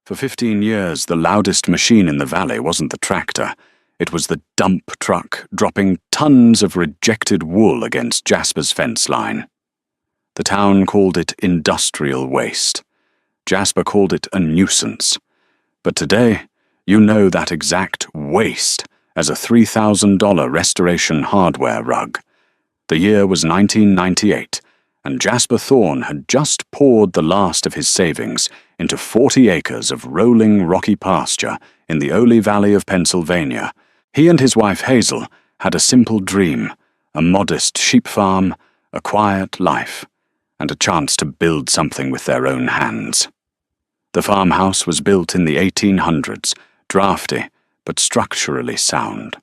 For 15 years, the loudest machine in the valley wasn't the tractor. It was the dump truck, dropping tons of rejected wool against Jasper's fence line. The town called it industrial waste. Jasper called it a nuisance. But today, you know that exact waste as a $3,000 restoration hardware rug. The year was 1998, and Jasper Thorne had just poured the last of his savings into 40 acres of rolling rocky pasture in the Ole Valley of Pennsylvania. He and his wife Hazel had a simple dream, a modest sheep farm, a quiet life, and a chance to build something with their own hands. The farmhouse was built in the 1800s, drafty but structurally sound.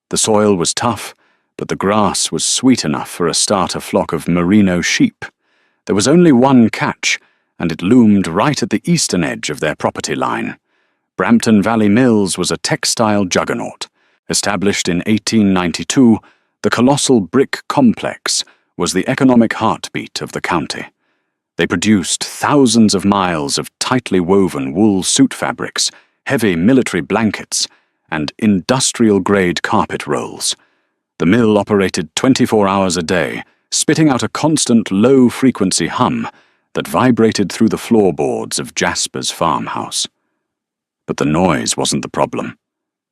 The soil was tough, but the grass was sweet enough for a starter flock of merino sheep. There was only one catch, and it loomed right at the eastern edge of their property line. Brampton Valley Mills was a textile juggernaut. Established in 1892, the colossal brick complex was the economic heartbeat of the county. They produced thousands of miles of tightly woven wool suit fabrics, heavy military blankets, and industrial-grade carpet rolls. The mill operated 24 hours a day, spitting out a constant low-frequency hum that vibrated through the floorboards of Jasper's farmhouse. But the noise wasn't the problem.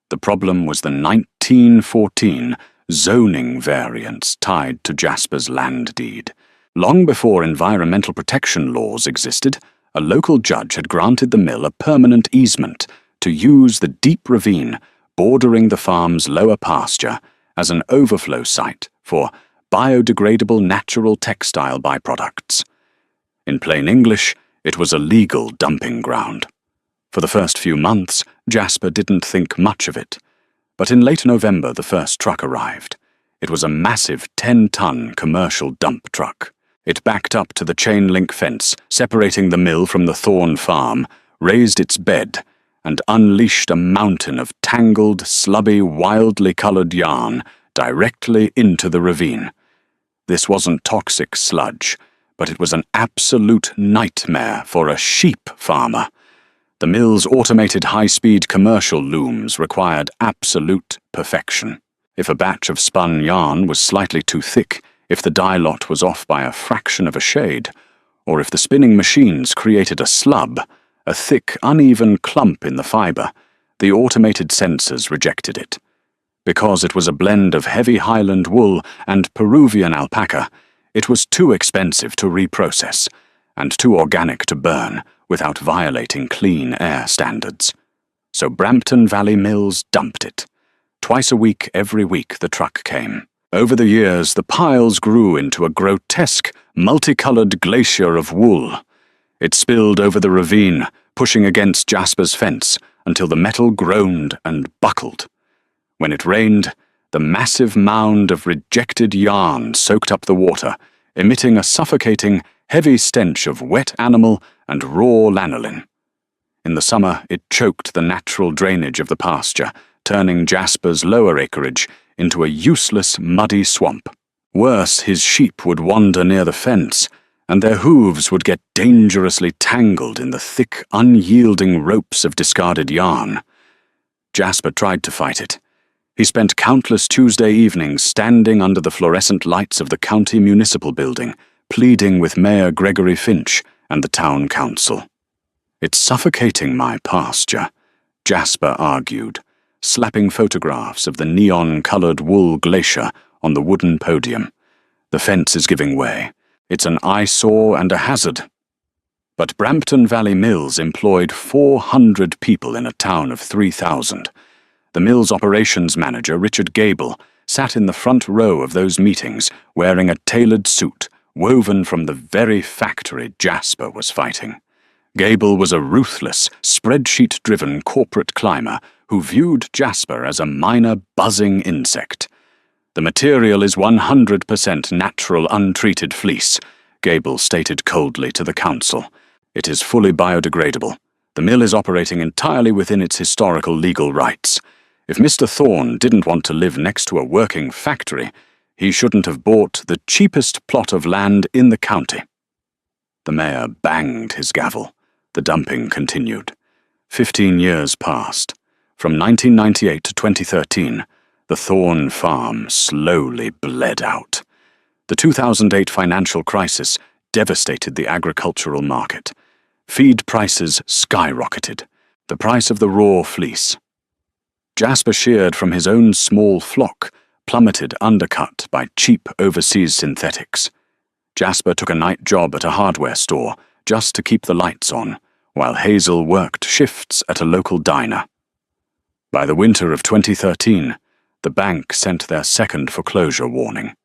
The problem was the 1914 zoning variance tied to Jasper's land deed. Long before environmental protection laws existed, a local judge had granted the mill a permanent easement to use the deep ravine bordering the farm's lower pasture as an overflow site for biodegradable natural textile byproducts. In plain English, it was a legal dumping ground. For the first few months, Jasper didn't think much of it. But in late November, the first truck arrived. It was a massive 10-ton commercial dump truck. It backed up to the chain-link fence, separating the mill from the Thorne farm, raised its bed, and unleashed a mountain of tangled, slubby, wildly colored yarn directly into the ravine. This wasn't toxic sludge, but it was an absolute nightmare for a sheep farmer. The mill's automated high-speed commercial looms required absolute perfection. If a batch of spun yarn was slightly too thick, if the dye lot was off by a fraction of a shade, or if the spinning machines created a slub, a thick, uneven clump in the fiber, the automated sensors rejected it. Because it was a blend of heavy Highland wool and Peruvian alpaca, it was too expensive to reprocess and too organic to burn without violating clean air standards. So Brampton Valley Mills dumped it. Twice a week, every week, the truck came. Over the years, the piles grew into a grotesque, multicolored glacier of wool. It spilled over the ravine, pushing against Jasper's fence until the metal groaned and buckled. When it rained, the massive mound of rejected yarn soaked up the water, emitting a suffocating, heavy stench of wet animal and raw lanolin. In the summer, it choked the natural drainage of the pasture, turning Jasper's lower acreage into a useless, muddy swamp. Worse, his sheep would wander near the fence, and their hooves would get dangerously tangled in the thick, unyielding ropes of discarded yarn. Jasper tried to fight it. He spent countless Tuesday evenings standing under the fluorescent lights of the county municipal building, pleading with Mayor Gregory Finch and the town council. "It's suffocating my pasture," Jasper argued, slapping photographs of the neon-colored wool glacier on the wooden podium. "The fence is giving way. It's an eyesore and a hazard." But Brampton Valley Mills employed 400 people in a town of 3,000. The mill's operations manager, Richard Gable, sat in the front row of those meetings wearing a tailored suit woven from the very factory Jasper was fighting. Gable was a ruthless, spreadsheet-driven corporate climber who viewed Jasper as a minor buzzing insect. "The material is 100% natural untreated fleece," Gable stated coldly to the council. "It is fully biodegradable. The mill is operating entirely within its historical legal rights. If Mr. Thorne didn't want to live next to a working factory, he shouldn't have bought the cheapest plot of land in the county." The mayor banged his gavel. The dumping continued. 15 years passed. From 1998 to 2013, the Thorn Farm slowly bled out. The 2008 financial crisis devastated the agricultural market. Feed prices skyrocketed. The price of the raw fleece, Jasper sheared from his own small flock, plummeted undercut by cheap overseas synthetics. Jasper took a night job at a hardware store just to keep the lights on, while Hazel worked shifts at a local diner. By the winter of 2013, the bank sent their second foreclosure warning.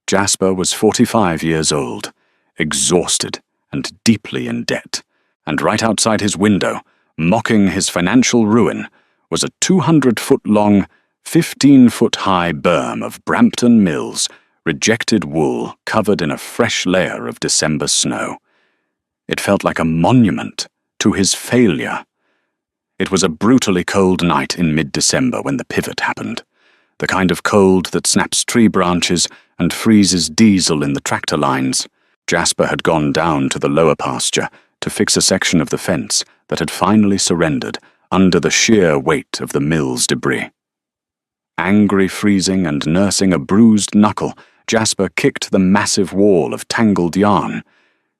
Jasper was 45 years old, exhausted and deeply in debt, and right outside his window, mocking his financial ruin, was a 200-foot-long, 15-foot-high berm of Brampton Mills rejected wool covered in a fresh layer of December snow. It felt like a monument to his failure. It was a brutally cold night in mid-December when the pivot happened, the kind of cold that snaps tree branches and freezes diesel in the tractor lines. Jasper had gone down to the lower pasture to fix a section of the fence that had finally surrendered under the sheer weight of the mill's debris. Angry freezing and nursing a bruised knuckle, Jasper kicked the massive wall of tangled yarn.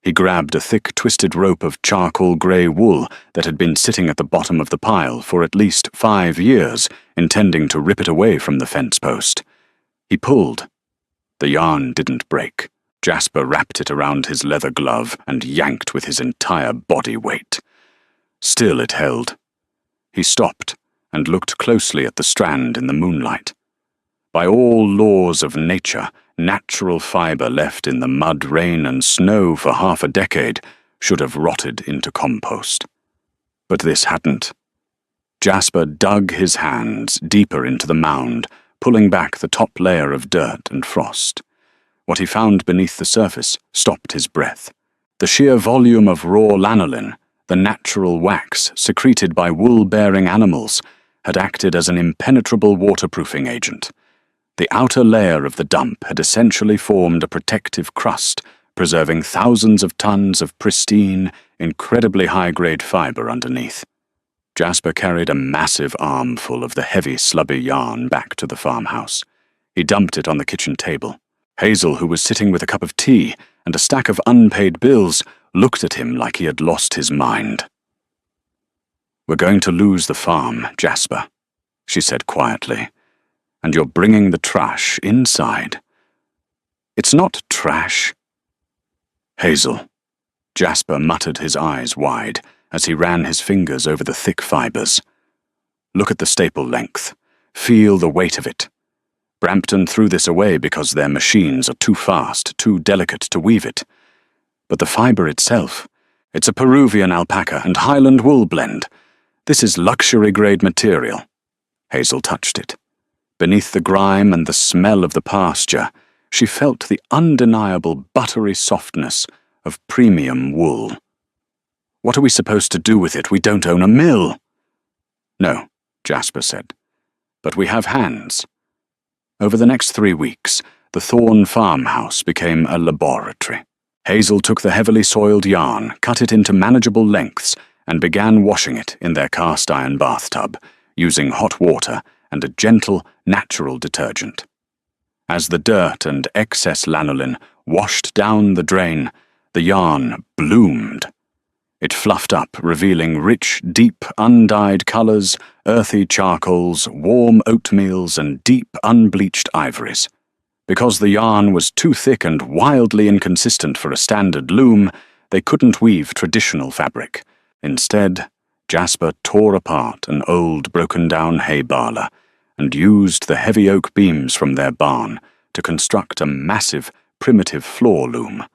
He grabbed a thick, twisted rope of charcoal grey wool that had been sitting at the bottom of the pile for at least 5 years, intending to rip it away from the fence post. He pulled. The yarn didn't break. Jasper wrapped it around his leather glove and yanked with his entire body weight. Still it held. He stopped and looked closely at the strand in the moonlight. By all laws of nature, natural fibre left in the mud, rain, and snow for half a decade should have rotted into compost. But this hadn't. Jasper dug his hands deeper into the mound, pulling back the top layer of dirt and frost. What he found beneath the surface stopped his breath. The sheer volume of raw lanolin, the natural wax secreted by wool-bearing animals, had acted as an impenetrable waterproofing agent. The outer layer of the dump had essentially formed a protective crust, preserving thousands of tons of pristine, incredibly high-grade fibre underneath. Jasper carried a massive armful of the heavy, slubby yarn back to the farmhouse. He dumped it on the kitchen table. Hazel, who was sitting with a cup of tea and a stack of unpaid bills, looked at him like he had lost his mind. "We're going to lose the farm, Jasper," she said quietly, "and you're bringing the trash inside." "It's not trash." "Hazel." Jasper muttered, his eyes wide, as he ran his fingers over the thick fibres. "Look at the staple length. Feel the weight of it. Brampton threw this away because their machines are too fast, too delicate to weave it. But the fibre itself, it's a Peruvian alpaca and Highland wool blend. This is luxury-grade material." Hazel touched it. Beneath the grime and the smell of the pasture, she felt the undeniable buttery softness of premium wool. "What are we supposed to do with it? We don't own a mill." "No," Jasper said, "but we have hands." Over the next 3 weeks, the Thorn farmhouse became a laboratory. Hazel took the heavily soiled yarn, cut it into manageable lengths, and began washing it in their cast-iron bathtub, using hot water and a gentle, natural detergent. As the dirt and excess lanolin washed down the drain, the yarn bloomed. It fluffed up, revealing rich, deep, undyed colours, earthy charcoals, warm oatmeals, and deep, unbleached ivories. Because the yarn was too thick and wildly inconsistent for a standard loom, they couldn't weave traditional fabric. Instead, Jasper tore apart an old, broken-down hay baler and used the heavy oak beams from their barn to construct a massive, primitive floor loom.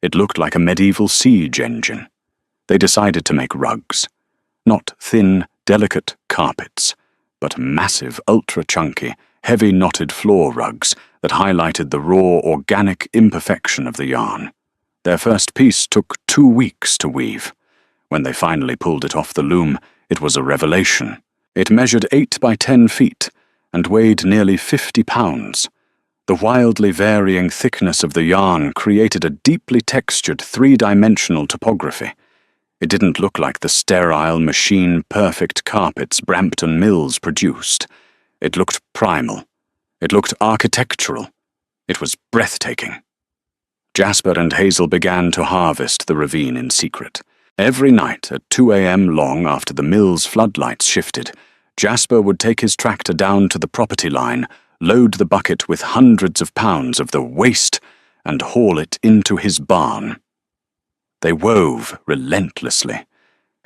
It looked like a medieval siege engine. They decided to make rugs. Not thin, delicate carpets, but massive, ultra-chunky, heavy knotted floor rugs that highlighted the raw, organic imperfection of the yarn. Their first piece took 2 weeks to weave. When they finally pulled it off the loom, it was a revelation. It measured 8 by 10 feet and weighed nearly 50 pounds. The wildly varying thickness of the yarn created a deeply textured 3-dimensional topography. It didn't look like the sterile, machine-perfect carpets Brampton Mills produced. It looked primal. It looked architectural. It was breathtaking. Jasper and Hazel began to harvest the ravine in secret. Every night at 2 a.m. long after the mill's floodlights shifted, Jasper would take his tractor down to the property line, load the bucket with hundreds of pounds of the waste, and haul it into his barn. They wove relentlessly.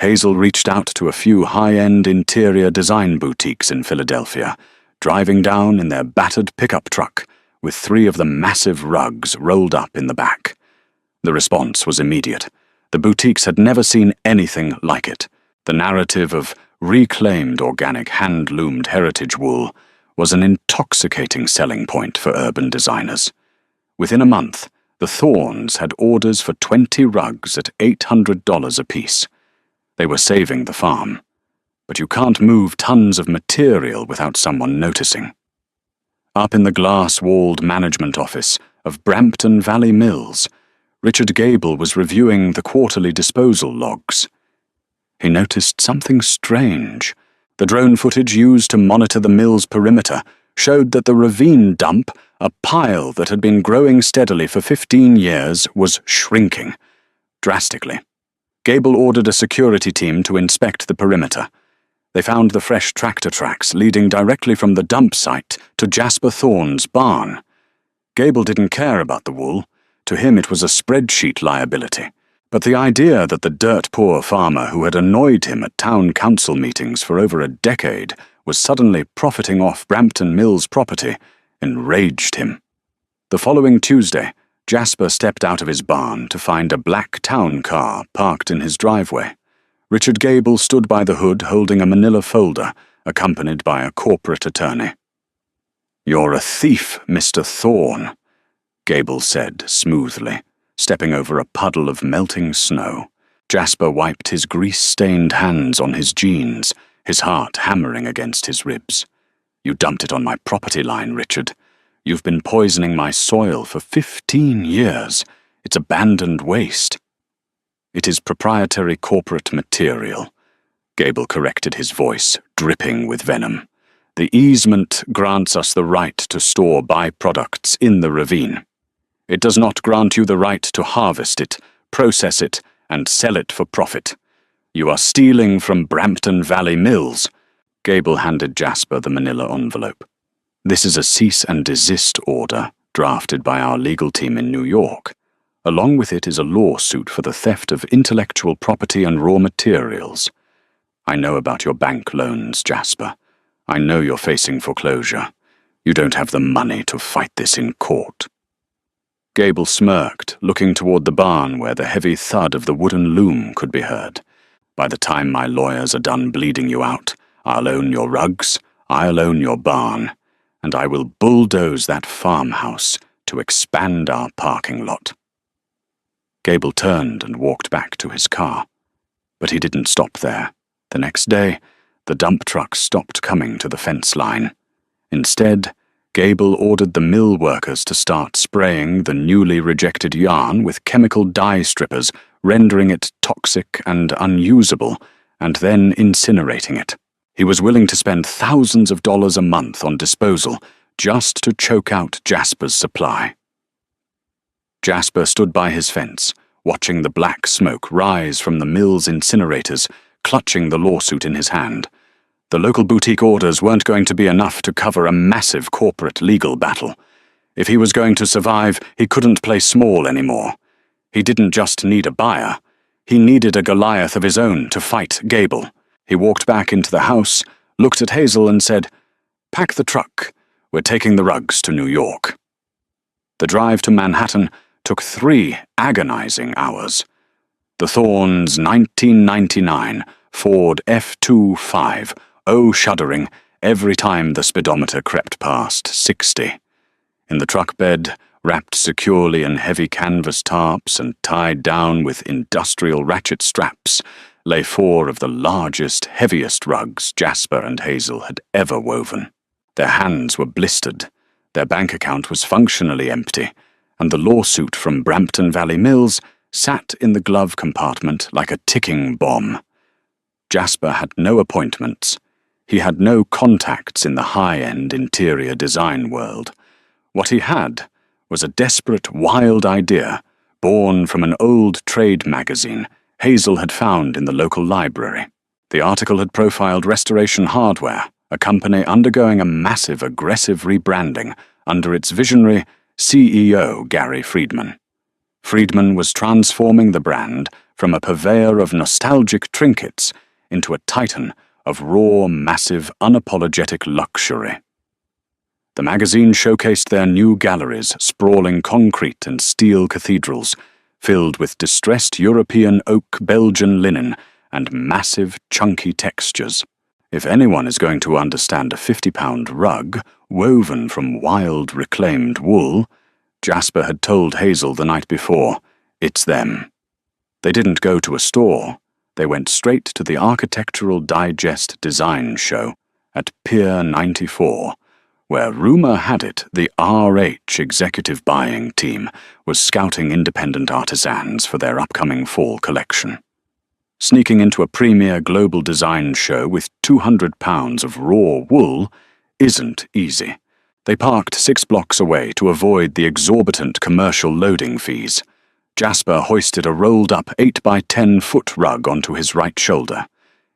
Hazel reached out to a few high-end interior design boutiques in Philadelphia, driving down in their battered pickup truck with 3 of the massive rugs rolled up in the back. The response was immediate. The boutiques had never seen anything like it. The narrative of reclaimed organic hand-loomed heritage wool was an intoxicating selling point for urban designers. Within a month, the Thorns had orders for 20 rugs at $800 apiece. They were saving the farm. But you can't move tons of material without someone noticing. Up in the glass-walled management office of Brampton Valley Mills, Richard Gable was reviewing the quarterly disposal logs. He noticed something strange. The drone footage used to monitor the mill's perimeter showed that the ravine dump, a pile that had been growing steadily for 15 years, was shrinking, drastically. Gable ordered a security team to inspect the perimeter. They found the fresh tractor tracks leading directly from the dump site to Jasper Thorne's barn. Gable didn't care about the wool. To him it was a spreadsheet liability. But the idea that the dirt-poor farmer who had annoyed him at town council meetings for over a decade was suddenly profiting off Brampton Mills' property enraged him. The following Tuesday, Jasper stepped out of his barn to find a black town car parked in his driveway. Richard Gable stood by the hood holding a manila folder, accompanied by a corporate attorney. "You're a thief, Mr. Thorne," Gable said smoothly, stepping over a puddle of melting snow. Jasper wiped his grease-stained hands on his jeans, his heart hammering against his ribs. "You dumped it on my property line, Richard. You've been poisoning my soil for 15 years. It's abandoned waste." "It is proprietary corporate material," Gable corrected, his voice dripping with venom. "The easement grants us the right to store byproducts in the ravine. It does not grant you the right to harvest it, process it, and sell it for profit. You are stealing from Brampton Valley Mills." Gable handed Jasper the manila envelope. "This is a cease and desist order drafted by our legal team in New York. Along with it is a lawsuit for the theft of intellectual property and raw materials. I know about your bank loans, Jasper. I know you're facing foreclosure. You don't have the money to fight this in court." Gable smirked, looking toward the barn where the heavy thud of the wooden loom could be heard. "By the time my lawyers are done bleeding you out, I'll own your rugs, I'll own your barn, and I will bulldoze that farmhouse to expand our parking lot." Gable turned and walked back to his car. But he didn't stop there. The next day, the dump truck stopped coming to the fence line. Instead, Gable ordered the mill workers to start spraying the newly rejected yarn with chemical dye strippers, rendering it toxic and unusable, and then incinerating it. He was willing to spend thousands of dollars a month on disposal just to choke out Jasper's supply. Jasper stood by his fence, watching the black smoke rise from the mill's incinerators, clutching the lawsuit in his hand. The local boutique orders weren't going to be enough to cover a massive corporate legal battle. If he was going to survive, he couldn't play small anymore. He didn't just need a buyer. He needed a Goliath of his own to fight Gable. He walked back into the house, looked at Hazel and said, "Pack the truck. We're taking the rugs to New York." The drive to Manhattan took 3 agonizing hours. The Thorns' 1999 Ford F25, shuddering every time the speedometer crept past 60. In the truck bed, wrapped securely in heavy canvas tarps and tied down with industrial ratchet straps, lay 4 of the largest, heaviest rugs Jasper and Hazel had ever woven. Their hands were blistered, their bank account was functionally empty, and the lawsuit from Brampton Valley Mills sat in the glove compartment like a ticking bomb. Jasper had no appointments. He had no contacts in the high-end interior design world. What he had was a desperate, wild idea born from an old trade magazine Hazel had found in the local library. The article had profiled Restoration Hardware, a company undergoing a massive, aggressive rebranding under its visionary CEO Gary Friedman. Friedman was transforming the brand from a purveyor of nostalgic trinkets into a titan of raw, massive, unapologetic luxury. The magazine showcased their new galleries, sprawling concrete and steel cathedrals, filled with distressed European oak Belgian linen and massive, chunky textures. If anyone is going to understand a 50-pound rug woven from wild, reclaimed wool, Jasper had told Hazel the night before, it's them. They didn't go to a store. They went straight to the Architectural Digest Design Show at Pier 94, where rumor had it the RH executive buying team was scouting independent artisans for their upcoming fall collection. Sneaking into a premier global design show with 200 pounds of raw wool isn't easy. They parked 6 blocks away to avoid the exorbitant commercial loading fees. Jasper hoisted a rolled-up 8-by-10-foot rug onto his right shoulder.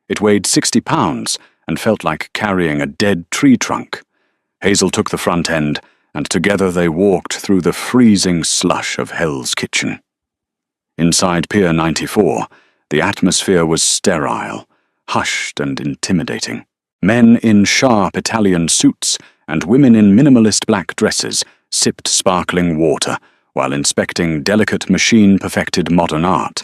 It weighed 60 pounds and felt like carrying a dead tree trunk. Hazel took the front end, and together they walked through the freezing slush of Hell's Kitchen. Inside Pier 94, the atmosphere was sterile, hushed and intimidating. Men in sharp Italian suits and women in minimalist black dresses sipped sparkling water while inspecting delicate machine-perfected modern art.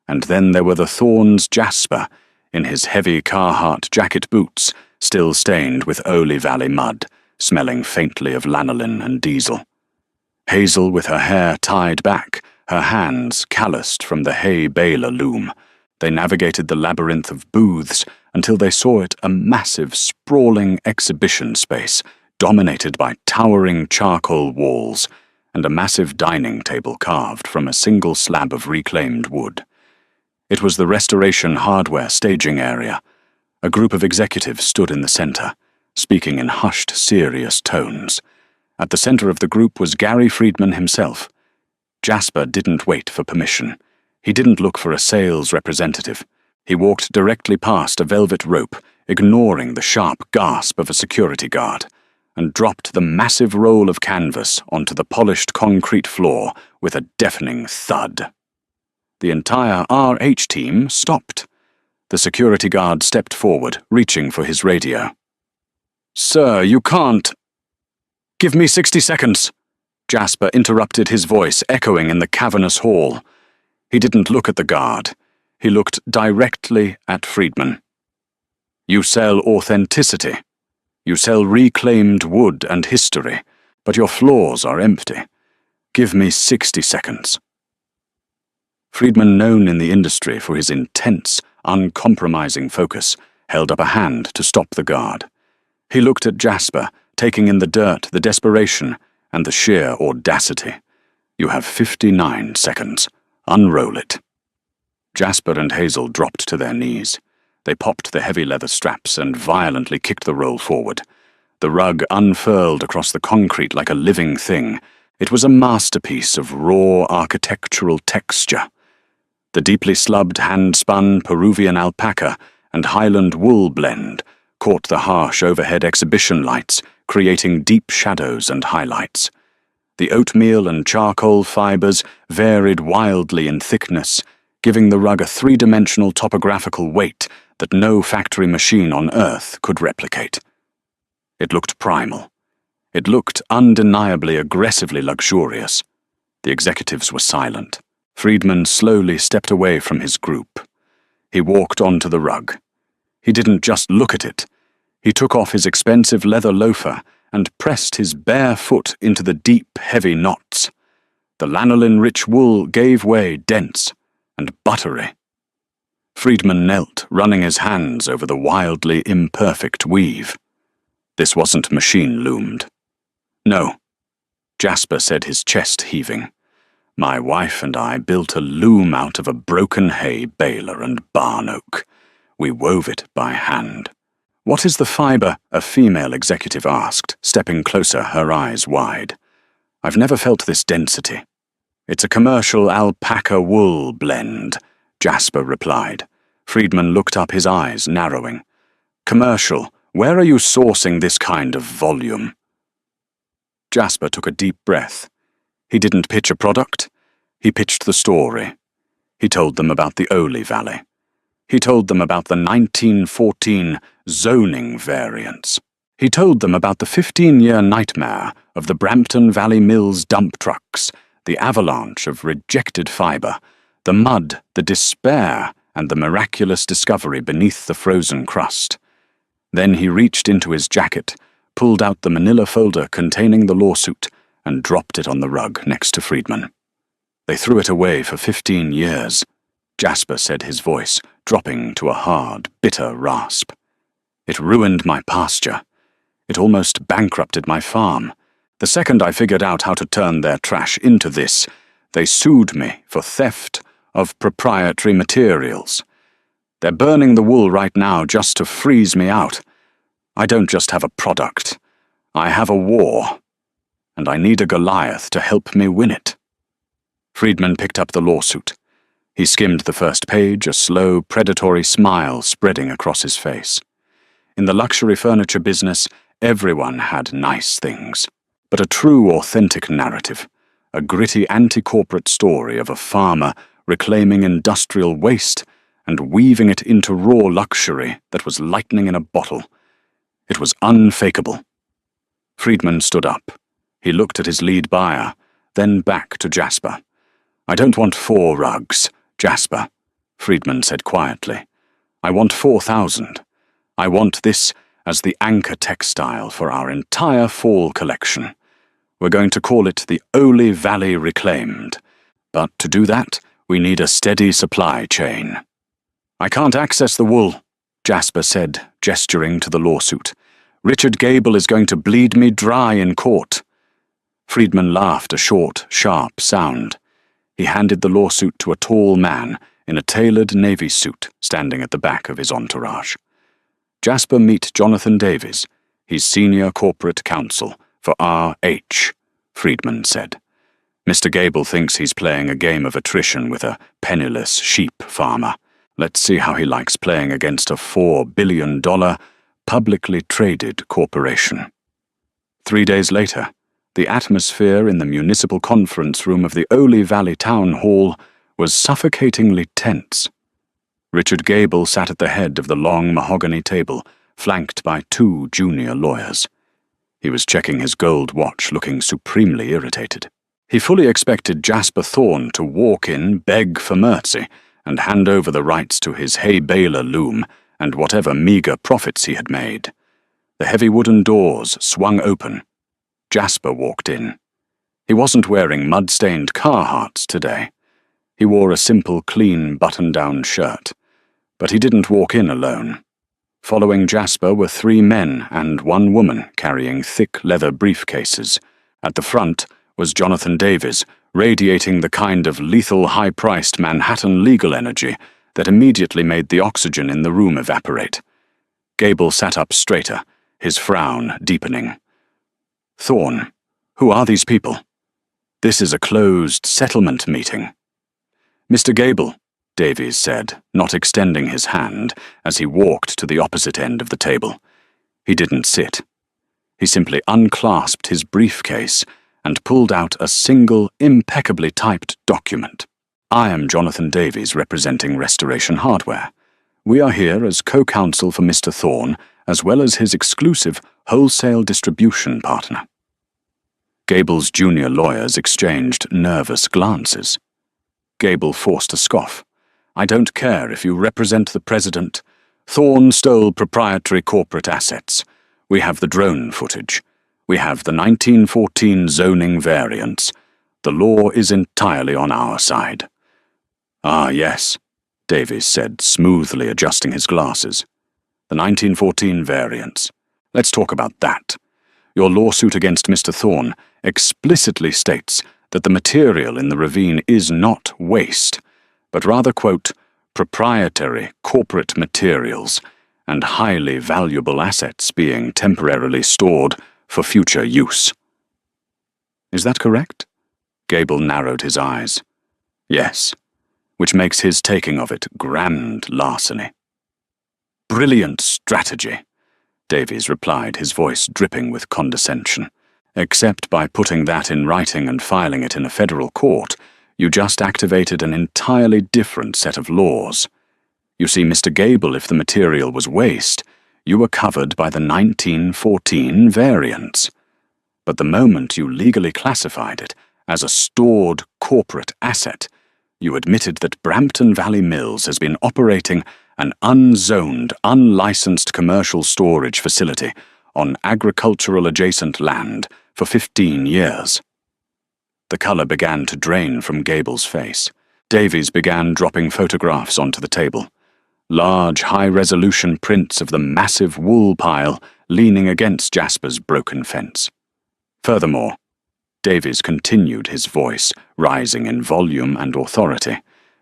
And then there were the Thorns Jasper, in his heavy Carhartt jacket boots, still stained with Ole Valley mud, smelling faintly of lanolin and diesel. Hazel with her hair tied back, her hands calloused from the hay baler loom. They navigated the labyrinth of booths until they saw it a massive, sprawling exhibition space dominated by towering charcoal walls and a massive dining table carved from a single slab of reclaimed wood. It was the Restoration Hardware staging area. A group of executives stood in the center, speaking in hushed, serious tones. At the center of the group was Gary Friedman himself. Jasper didn't wait for permission. He didn't look for a sales representative. He walked directly past a velvet rope, ignoring the sharp gasp of a security guard, and dropped the massive roll of canvas onto the polished concrete floor with a deafening thud. The entire RH team stopped. The security guard stepped forward, reaching for his radio. "Sir, you can't—" "Give me 60 seconds," Jasper interrupted, his voice echoing in the cavernous hall. He didn't look at the guard. He looked directly at Friedman. "You sell authenticity. You sell reclaimed wood and history, but your floors are empty. Give me 60 seconds. Friedman, known in the industry for his intense, uncompromising focus, held up a hand to stop the guard. He looked at Jasper, taking in the dirt, the desperation, and the sheer audacity. "You have 59 seconds. Unroll it." Jasper and Hazel dropped to their knees. They popped the heavy leather straps and violently kicked the roll forward. The rug unfurled across the concrete like a living thing. It was a masterpiece of raw architectural texture. The deeply slubbed hand-spun Peruvian alpaca and Highland wool blend caught the harsh overhead exhibition lights, creating deep shadows and highlights. The oatmeal and charcoal fibers varied wildly in thickness, giving the rug a three-dimensional topographical weight that no factory machine on Earth could replicate. It looked primal. It looked undeniably aggressively luxurious. The executives were silent. Friedman slowly stepped away from his group. He walked onto the rug. He didn't just look at it. He took off his expensive leather loafer and pressed his bare foot into the deep, heavy knots. The lanolin-rich wool gave way dense and buttery. Friedman knelt, running his hands over the wildly imperfect weave. This wasn't machine-loomed. "No," Jasper said, his chest heaving. My wife and I built a loom out of a broken hay baler and barn oak. We wove it by hand. What is the fibre? A female executive asked, stepping closer, her eyes wide. I've never felt this density. It's a commercial alpaca wool blend, Jasper replied. Friedman looked up, his eyes narrowing. Commercial, where are you sourcing this kind of volume? Jasper took a deep breath. He didn't pitch a product. He pitched the story. He told them about the Ole Valley. He told them about the 1914 zoning variants. He told them about the 15-year nightmare of the Brampton Valley Mills dump trucks, the avalanche of rejected fibre, the mud, the despair, and the miraculous discovery beneath the frozen crust. Then he reached into his jacket, pulled out the manila folder containing the lawsuit, and dropped it on the rug next to Friedman. They threw it away for 15 years, Jasper said, his voice dropping to a hard, bitter rasp. It ruined my pasture. It almost bankrupted my farm. The second I figured out how to turn their trash into this, they sued me for theft of proprietary materials. They're burning the wool right now just to freeze me out. I don't just have a product. I have a war. And I need a Goliath to help me win it. Friedman picked up the lawsuit. He skimmed the first page, a slow, predatory smile spreading across his face. In the luxury furniture business, everyone had nice things. But a true, authentic narrative, a gritty anti-corporate story of a farmer reclaiming industrial waste and weaving it into raw luxury that was lightning in a bottle. It was unfakeable. Friedman stood up. He looked at his lead buyer, then back to Jasper. I don't want 4 rugs, Jasper, Friedman said quietly. I want 4,000. I want this as the anchor textile for our entire fall collection. We're going to call it the Ole Valley Reclaimed. But to do that, we need a steady supply chain. I can't access the wool, Jasper said, gesturing to the lawsuit. Richard Gable is going to bleed me dry in court. Friedman laughed, a short, sharp sound. He handed the lawsuit to a tall man in a tailored navy suit standing at the back of his entourage. Jasper, meet Jonathan Davies. He's senior corporate counsel for R.H., Friedman said. Mr. Gable thinks he's playing a game of attrition with a penniless sheep farmer. Let's see how he likes playing against a $4 billion publicly traded corporation. 3 days later, the atmosphere in the municipal conference room of the Ole Valley Town Hall was suffocatingly tense. Richard Gable sat at the head of the long mahogany table, flanked by 2 junior lawyers. He was checking his gold watch, looking supremely irritated. He fully expected Jasper Thorne to walk in, beg for mercy, and hand over the rights to his hay baler loom and whatever meager profits he had made. The heavy wooden doors swung open. Jasper walked in. He wasn't wearing mud-stained Carhartts today. He wore a simple, clean, button-down shirt. But he didn't walk in alone. Following Jasper were 3 men and 1 woman carrying thick leather briefcases. At the front was Jonathan Davies, radiating the kind of lethal, high-priced Manhattan legal energy that immediately made the oxygen in the room evaporate. Gable sat up straighter, his frown deepening. Thorne, who are these people? This is a closed settlement meeting. Mr. Gable, Davies said, not extending his hand as he walked to the opposite end of the table. He didn't sit. He simply unclasped his briefcase and pulled out a single, impeccably typed document. I am Jonathan Davies, representing Restoration Hardware. We are here as co-counsel for Mr. Thorne, as well as his exclusive wholesale distribution partner. Gable's junior lawyers exchanged nervous glances. Gable forced a scoff. I don't care if you represent the president. Thorne stole proprietary corporate assets. We have the drone footage. We have the 1914 zoning variants. The law is entirely on our side. Ah, yes, Davies said, smoothly adjusting his glasses. The 1914 variants. Let's talk about that. Your lawsuit against Mr. Thorne explicitly states that the material in the ravine is not waste, but rather, quote, proprietary corporate materials and highly valuable assets being temporarily stored for future use. Is that correct? Gable narrowed his eyes. Yes, which makes his taking of it grand larceny. Brilliant strategy, Davies replied, his voice dripping with condescension. Except by putting that in writing and filing it in a federal court, you just activated an entirely different set of laws. You see, Mr. Gable, if the material was waste, you were covered by the 1914 variants. But the moment you legally classified it as a stored corporate asset, you admitted that Brampton Valley Mills has been operating an unzoned, unlicensed commercial storage facility on agricultural-adjacent land for 15 years. The colour began to drain from Gable's face. Davies began dropping photographs onto the table. Large, high-resolution prints of the massive wool pile leaning against Jasper's broken fence. Furthermore, Davies continued, his voice rising in volume and authority,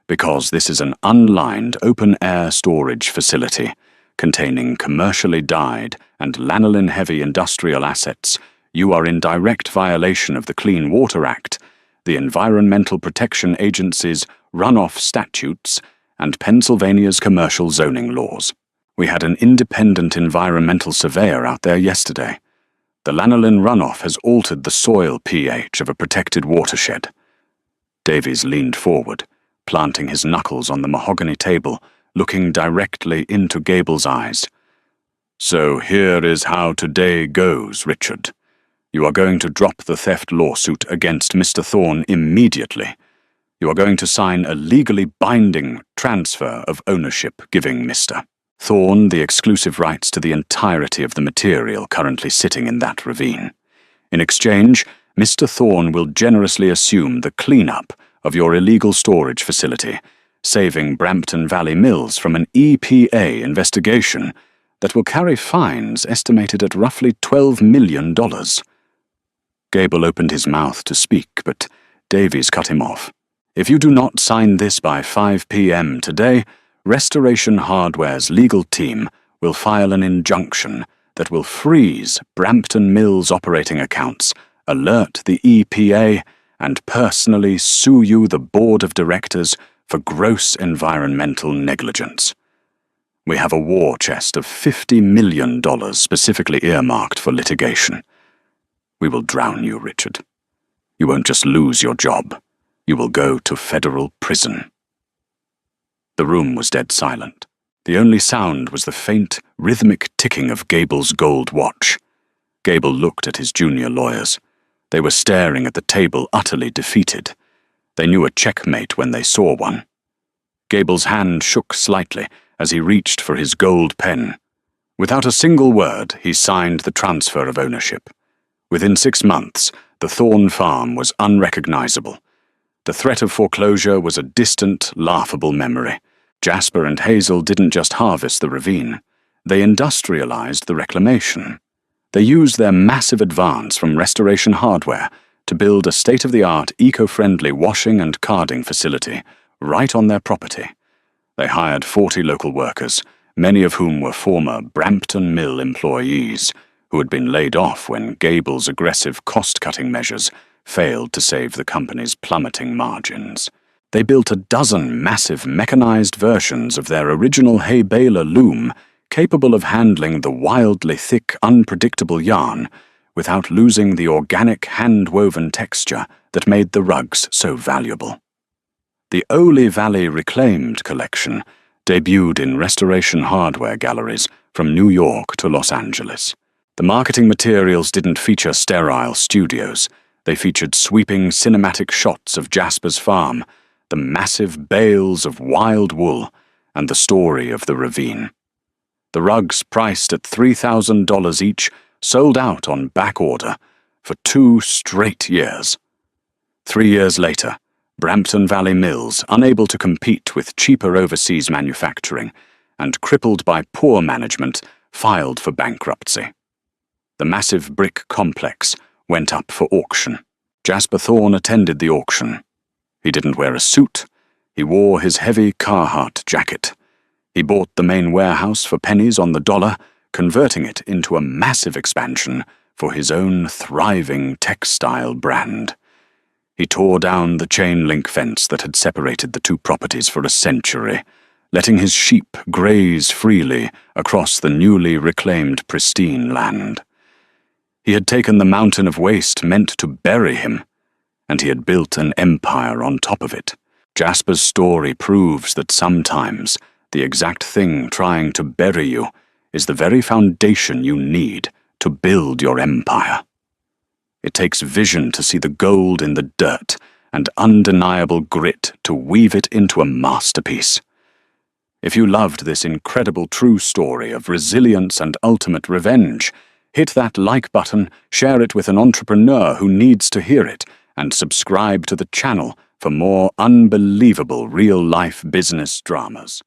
because this is an unlined open-air storage facility containing commercially dyed and lanolin-heavy industrial assets, you are in direct violation of the Clean Water Act, the Environmental Protection Agency's runoff statutes, and Pennsylvania's commercial zoning laws. We had an independent environmental surveyor out there yesterday. The lanolin runoff has altered the soil pH of a protected watershed. Davies leaned forward, planting his knuckles on the mahogany table, looking directly into Gable's eyes. So here is how today goes, Richard. You are going to drop the theft lawsuit against Mr. Thorne immediately. You are going to sign a legally binding transfer of ownership giving Mr. Thorne the exclusive rights to the entirety of the material currently sitting in that ravine. In exchange, Mr. Thorne will generously assume the cleanup of your illegal storage facility, saving Brampton Valley Mills from an EPA investigation that will carry fines estimated at roughly $12 million. Gable opened his mouth to speak, but Davies cut him off. If you do not sign this by 5 p.m. today, Restoration Hardware's legal team will file an injunction that will freeze Brampton Mills operating accounts, alert the EPA, and personally sue you, the board of directors, for gross environmental negligence. We have a war chest of $50 million specifically earmarked for litigation. We will drown you, Richard. You won't just lose your job. You will go to federal prison. The room was dead silent. The only sound was the faint, rhythmic ticking of Gable's gold watch. Gable looked at his junior lawyers. They were staring at the table, utterly defeated. They knew a checkmate when they saw one. Gable's hand shook slightly as he reached for his gold pen. Without a single word, he signed the transfer of ownership. Within 6 months, the Thorne farm was unrecognizable. The threat of foreclosure was a distant, laughable memory. Jasper and Hazel didn't just harvest the ravine. They industrialized the reclamation. They used their massive advance from Restoration Hardware to build a state-of-the-art, eco-friendly washing and carding facility right on their property. They hired 40 local workers, many of whom were former Brampton Mill employees who had been laid off when Gable's aggressive cost-cutting measures failed to save the company's plummeting margins. They built a dozen massive mechanized versions of their original hay baler loom, capable of handling the wildly thick, unpredictable yarn without losing the organic hand-woven texture that made the rugs so valuable. The Ole Valley Reclaimed collection debuted in Restoration Hardware galleries from New York to Los Angeles. The marketing materials didn't feature sterile studios. They featured sweeping cinematic shots of Jasper's farm, the massive bales of wild wool, and the story of the ravine. The rugs, priced at $3,000 each, sold out on back order for 2 straight years. 3 years later, Brampton Valley Mills, unable to compete with cheaper overseas manufacturing and crippled by poor management, filed for bankruptcy. The massive brick complex went up for auction. Jasper Thorne attended the auction. He didn't wear a suit. He wore his heavy Carhartt jacket. He bought the main warehouse for pennies on the dollar, converting it into a massive expansion for his own thriving textile brand. He tore down the chain-link fence that had separated the two properties for a century, letting his sheep graze freely across the newly reclaimed pristine land. He had taken the mountain of waste meant to bury him, and he had built an empire on top of it. Jasper's story proves that sometimes the exact thing trying to bury you is the very foundation you need to build your empire. It takes vision to see the gold in the dirt and undeniable grit to weave it into a masterpiece. If you loved this incredible true story of resilience and ultimate revenge, hit that like button, share it with an entrepreneur who needs to hear it, and subscribe to the channel for more unbelievable real-life business dramas.